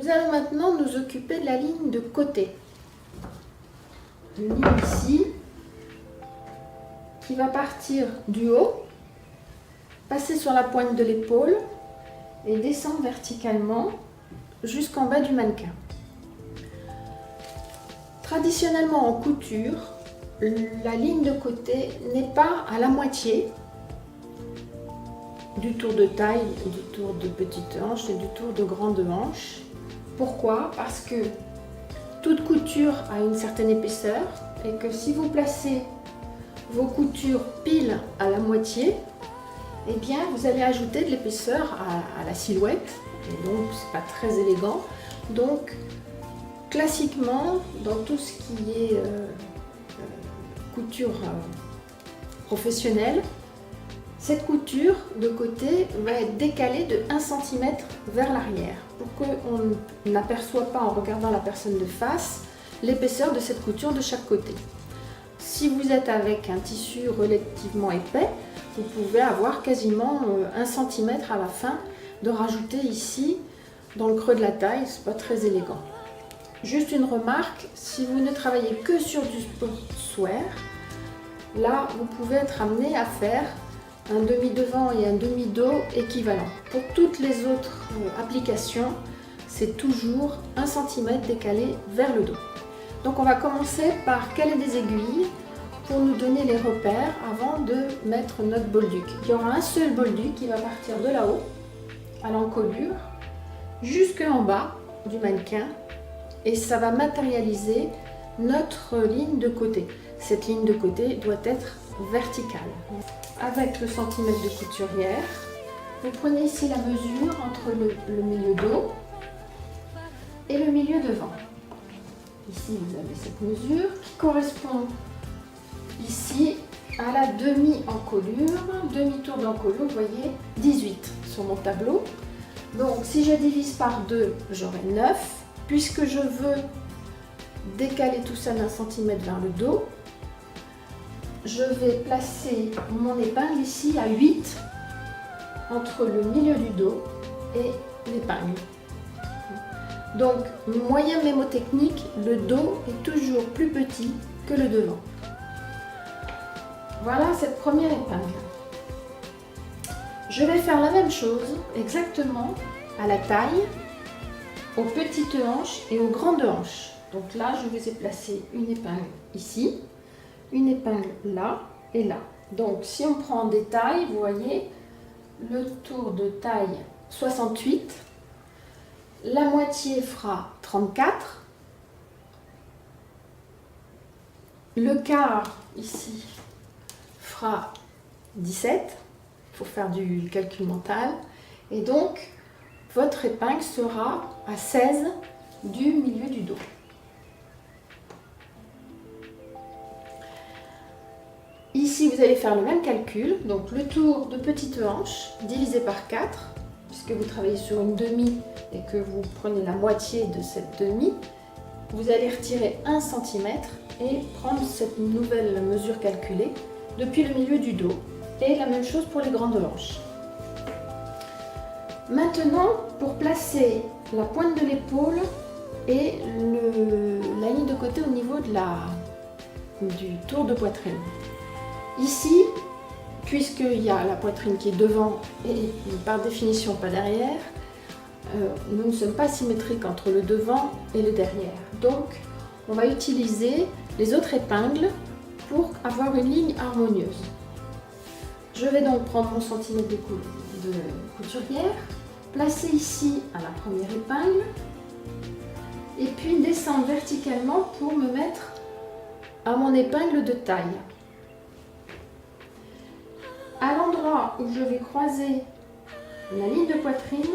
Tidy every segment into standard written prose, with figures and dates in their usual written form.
Nous allons maintenant nous occuper de la ligne de côté. Une ligne ici qui va partir du haut, passer sur la pointe de l'épaule et descendre verticalement jusqu'en bas du mannequin. Traditionnellement en couture, la ligne de côté n'est pas à la moitié du tour de taille, du tour de petite hanche et du tour de grande hanche. Pourquoi? Parce que toute couture a une certaine épaisseur et que si vous placez vos coutures pile à la moitié, eh bien vous allez ajouter de l'épaisseur à la silhouette et donc c'est pas très élégant. Donc classiquement, dans tout ce qui est couture professionnelle, cette couture de côté va être décalée de 1 cm vers l'arrière pour qu'on n'aperçoive pas en regardant la personne de face l'épaisseur de cette couture de chaque côté. Si vous êtes avec un tissu relativement épais, vous pouvez avoir quasiment 1 cm à la fin de rajouter ici dans le creux de la taille, c'est pas très élégant. Juste une remarque, si vous ne travaillez que sur du sportswear, là vous pouvez être amené à faire un demi-devant et un demi-dos équivalent. Pour toutes les autres applications, c'est toujours 1 cm décalé vers le dos. Donc on va commencer par caler des aiguilles pour nous donner les repères avant de mettre notre bolduc. Il y aura un seul bolduc qui va partir de là-haut, à l'encolure, jusqu'en bas du mannequin et ça va matérialiser notre ligne de côté. Cette ligne de côté doit être verticale. Avec le centimètre de couturière, vous prenez ici la mesure entre le milieu dos et le milieu devant. Ici, vous avez cette mesure qui correspond ici à la demi-encolure, demi-tour d'encolure, vous voyez, 18 sur mon tableau. Donc, si je divise par 2, j'aurai 9. Puisque je veux décaler tout ça d'1 cm vers le dos, je vais placer mon épingle ici à 8 entre le milieu du dos et l'épingle. Donc, moyen mémotechnique, le dos est toujours plus petit que le devant. Voilà cette première épingle. Je vais faire la même chose exactement à la taille, aux petites hanches et aux grandes hanches. Donc là, je vous ai placé une épingle ici, une épingle là et là. Donc si on prend en détail, vous voyez, le tour de taille 68, la moitié fera 34, le quart ici fera 17, il faut faire du calcul mental, et donc votre épingle sera à 16 du milieu du dos. Ici, vous allez faire le même calcul, donc le tour de petite hanche divisé par 4, puisque vous travaillez sur une demi et que vous prenez la moitié de cette demi, vous allez retirer 1 cm et prendre cette nouvelle mesure calculée depuis le milieu du dos. Et la même chose pour les grandes hanches. Maintenant, pour placer la pointe de l'épaule et la ligne de côté au niveau du tour de poitrine. Ici, puisqu'il y a la poitrine qui est devant et par définition pas derrière, nous ne sommes pas symétriques entre le devant et le derrière. Donc, on va utiliser les autres épingles pour avoir une ligne harmonieuse. Je vais donc prendre mon centimètre de couturière, placer ici à la première épingle et puis descendre verticalement pour me mettre à mon épingle de taille. À l'endroit où je vais croiser la ligne de poitrine,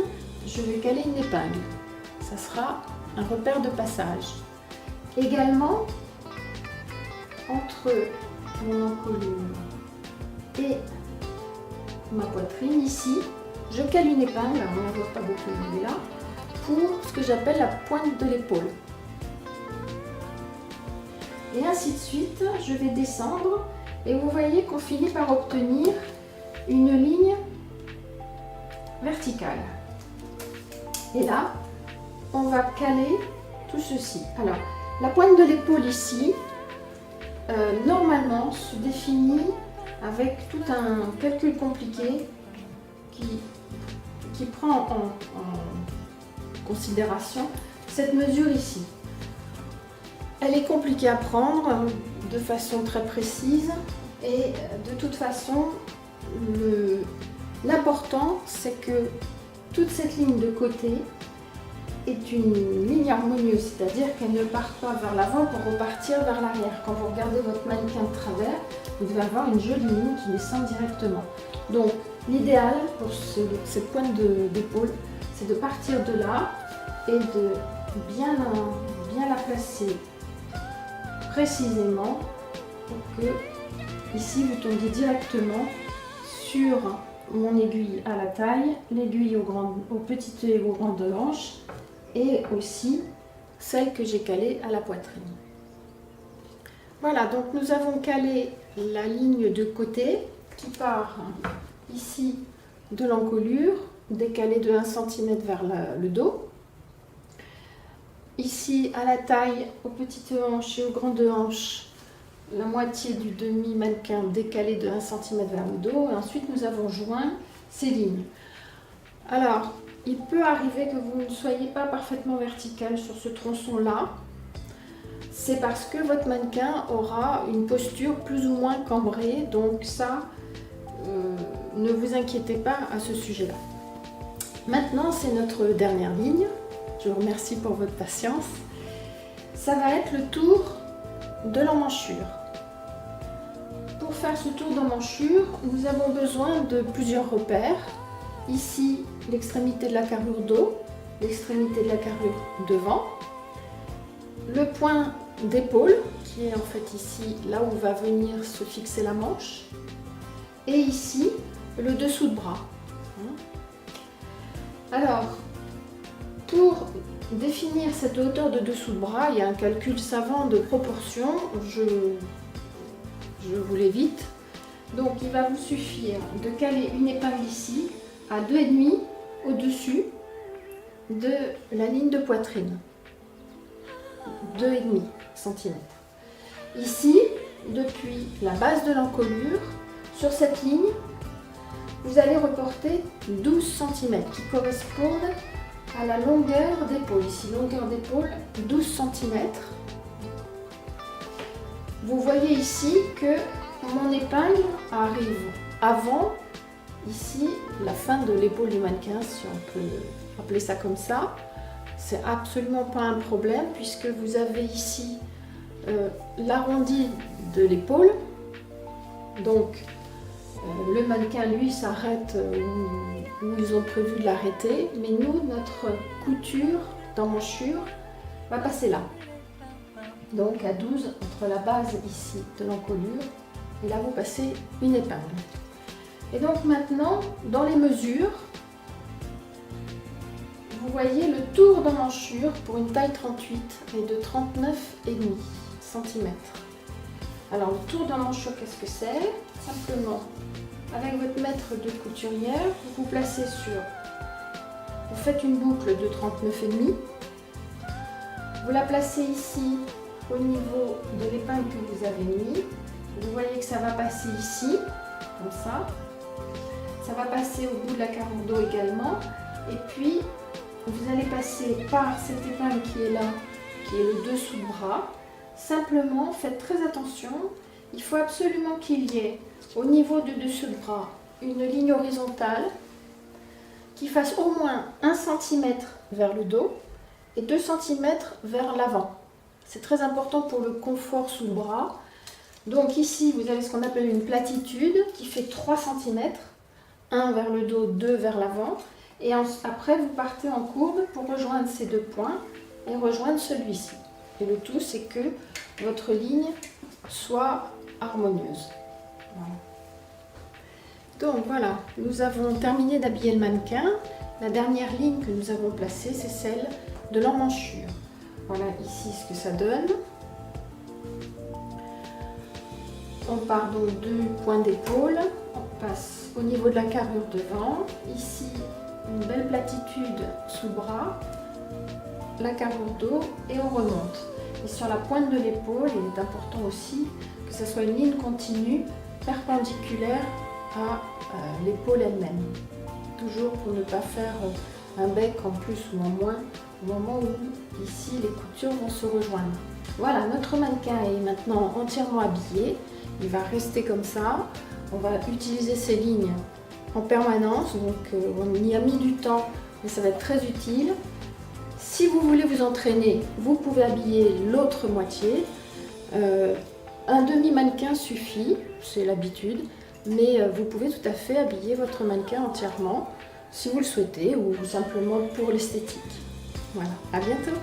je vais caler une épingle. Ça sera un repère de passage. Également, entre mon encolure et ma poitrine ici, je cale une épingle, alors on ne voit pas beaucoup, elle est là, pour ce que j'appelle la pointe de l'épaule. Et ainsi de suite, je vais descendre et vous voyez qu'on finit par obtenir une ligne verticale. Et là, on va caler tout ceci. Alors, la pointe de l'épaule ici, normalement, se définit avec tout un calcul compliqué qui prend en considération cette mesure ici. Elle est compliquée à prendre de façon très précise et de toute façon, l'important c'est que toute cette ligne de côté est une ligne harmonieuse, c'est-à-dire qu'elle ne part pas vers l'avant pour repartir vers l'arrière. Quand vous regardez votre mannequin de travers, vous devez avoir une jolie ligne qui descend directement. Donc l'idéal pour cette pointe d'épaule, c'est de partir de là et de bien la placer précisément pour que ici vous tombiez directement sur mon aiguille à la taille, l'aiguille au petit et aux grandes hanches et aussi celle que j'ai calée à la poitrine. Voilà, donc nous avons calé la ligne de côté qui part ici de l'encolure, décalée de 1 cm vers le dos. Ici à la taille, aux petites hanches et aux grandes hanches, la moitié du demi-mannequin décalé de 1 cm vers le dos. Et ensuite nous avons joint ces lignes. Alors, il peut arriver que vous ne soyez pas parfaitement vertical sur ce tronçon-là. C'est parce que votre mannequin aura une posture plus ou moins cambrée. Donc ça, ne vous inquiétez pas à ce sujet-là. Maintenant, c'est notre dernière ligne. Je vous remercie pour votre patience. Ça va être le tour de l'emmanchure. Pour faire ce tour d'emmanchure, nous avons besoin de plusieurs repères. Ici, l'extrémité de la carrure dos, l'extrémité de la carrure devant, le point d'épaule, qui est en fait ici, là où va venir se fixer la manche, et ici, le dessous de bras. Alors, pour définir cette hauteur de dessous de bras, il y a un calcul savant de proportion, je vous l'évite. Donc il va vous suffire de caler une épingle ici à 2,5 au-dessus de la ligne de poitrine. 2,5 cm. Ici, depuis la base de l'encolure, sur cette ligne, vous allez reporter 12 cm qui correspondent à la longueur d'épaule. Ici, longueur d'épaule 12 cm. Vous voyez ici que mon épingle arrive avant, ici, la fin de l'épaule du mannequin, si on peut appeler ça comme ça. C'est absolument pas un problème puisque vous avez ici l'arrondi de l'épaule. Donc, le mannequin, lui, s'arrête où ils ont prévu de l'arrêter, mais nous, notre couture d'emmanchure va passer là. Donc à 12, entre la base ici de l'encolure, et là vous passez une épingle. Et donc maintenant, dans les mesures, vous voyez le tour d'emmanchure pour une taille 38 et de 39,5 cm. Alors le tour d'emmanchure, qu'est-ce que c'est? Simplement, avec votre mètre de couturière, vous vous placez sur, vous faites une boucle de 39,5, vous la placez ici au niveau de l'épingle que vous avez mis. Vous voyez que ça va passer ici, comme ça. Ça va passer au bout de la carrure dos également. Et puis, vous allez passer par cette épingle qui est là, qui est le dessous de bras. Simplement, faites très attention. Il faut absolument qu'il y ait au niveau du dessous de bras une ligne horizontale qui fasse au moins 1 cm vers le dos et 2 cm vers l'avant. C'est très important pour le confort sous le bras. Donc ici, vous avez ce qu'on appelle une platitude qui fait 3 cm, 1 vers le dos, 2 vers l'avant. Et après, vous partez en courbe pour rejoindre ces deux points et rejoindre celui-ci. Et le tout, c'est que votre ligne soit harmonieuse. Voilà. Donc voilà, nous avons terminé d'habiller le mannequin. La dernière ligne que nous avons placée, c'est celle de l'emmanchure. Voilà ici ce que ça donne. On part donc du point d'épaule, on passe au niveau de la carrure devant. Ici, une belle platitude sous le bras. la carrure dos et on remonte. Et sur la pointe de l'épaule, il est important aussi que ce soit une ligne continue perpendiculaire à l'épaule elle-même. Toujours pour ne pas faire un bec en plus ou en moins au moment où ici les coutures vont se rejoindre. Voilà, notre mannequin est maintenant entièrement habillé. Il va rester comme ça. On va utiliser ces lignes en permanence, donc on y a mis du temps, mais ça va être très utile. Si vous voulez vous entraîner, vous pouvez habiller l'autre moitié. Un demi-mannequin suffit, c'est l'habitude, mais vous pouvez tout à fait habiller votre mannequin entièrement si vous le souhaitez ou simplement pour l'esthétique. Voilà, à bientôt!